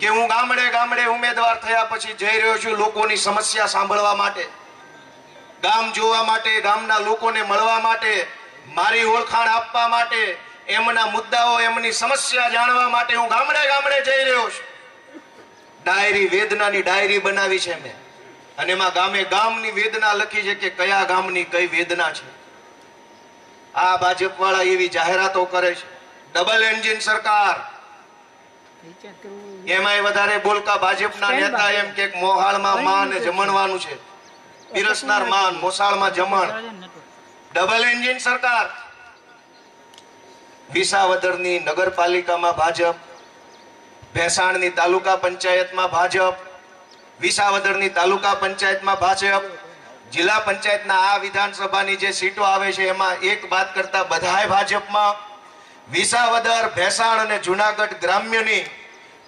કે હું ગામડે ગામડે ઉમેદવાર થયા પછી જઈ રહ્યો છું લોકોની સમસ્યા સાંભળવા માટે, ગામ જોવા માટે, ગામના લોકોને મળવા માટે, મારી ઓળખાણ આપવા માટે, એમના મુદ્દાઓ, એમની સમસ્યા જાણવા માટે હું ગામડે ગામડે જઈ રહ્યો છું. ડાયરી, વેદનાની ડાયરી બનાવી છે મેં, અને એમાં ગામે ગામની વેદના લખી છે કે કયા ગામની કઈ વેદના છે. આ ભાજપ વાળા એવી જાહેરાતો કરે છે. ડબલ એન્જિન સરકાર, એમાંય વધારે બોલકા ભાજપના નેતા એમ કે મોહાળમાં માન જમણવાનું છે, પીરસનાર માન, મોસાળમાં જમણ. ડબલ એન્જિન સરકાર. વિસાવદરની નગરપાલિકામાં ભાજપ, ભેસાણની તાલુકા પંચાયતમાં ભાજપ, વિસાવદરની તાલુકા પંચાયતમાં ભાજપ, જિલ્લા પંચાયતના આ વિધાનસભાની જે સીટો આવે છે એમાં એક બાદ કરતા બધાય ભાજપમાં. વિસાવદર, ભેસાણ અને જુનાગઢ ગ્રામ્યની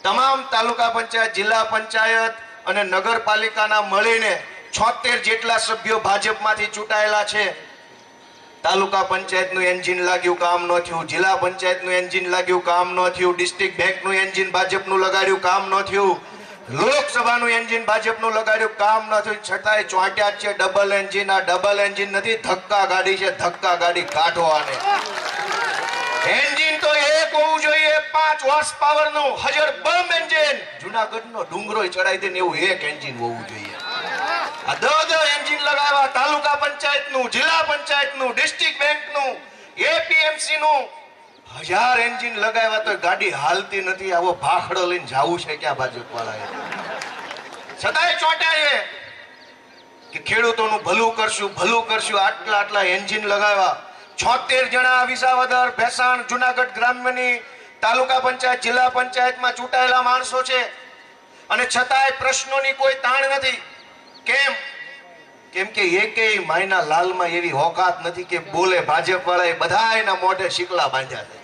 તમામ તાલુકા પંચાયત, જિલ્લા પંચાયત અને નગરપાલિકાના મળીને 76 જેટલા સભ્યો ભાજપમાંથી ચૂંટાયેલા છે. તાલુકા પંચાયતનું એન્જિન લાગ્યું, કામ ન થયું. જિલ્લા પંચાયતનું એન્જિન લાગ્યું, કામ ન થયું. ડિસ્ટ્રિક્ટ બેંકનું એન્જિન ભાજપનું લગાડ્યું, કામ ન થયું. લોકસભાનું એન્જિન ભાજપનું લગાડ્યું, કામ ન થયું. છતાંય ચોંટ્યા જ છે ડબલ એન્જિન. આ ડબલ એન્જિન નથી, ધક્કા ગાડી છે. ધક્કા ગાડી કાઢો આને. એન્જિન તો એક હોવું જોઈએ, 5 હોર્સ પાવર નું હજર બમ એન્જિન. જુનાગઢનો ડુંગરો ચડાઈ દે ને એવું એક એન્જિન હોવું જોઈએ. આ 10 એન્જિન લગાવ્યા, તાલુકા પંચાયતનું, જિલ્લા પંચાયતનું, ડિસ્ટ્રિક્ટ બેંકનું, એપીએમસી નું 1000 એન્જિન લગાવ્યા તો ગાડી હાલતી નથી. આવો ભાખડો લઈને જાવું છે ક્યાં ભાજપ વાળાએ? છતાંય ચોંટ્યા છે કે ખેડૂતોનું ભલું કરશું, ભલું કરશું. આટલા એન્જિન લગાવ્યા. 76 જણા વિસાવદર, ભેસાણ, જુનાગઢ ગ્રામ્યની તાલુકા પંચાયત, જિલ્લા પંચાયતમાં ચૂંટાયેલા માણસો છે, અને છતાંય પ્રશ્નોની કોઈ તાણ નથી. કેમ કે એકેય માયના લાલમાં એવી ઓકાત નથી કે બોલે. ભાજપ વાળાએ બધા એના મોઢે શીકલા બાંધ્યા છે.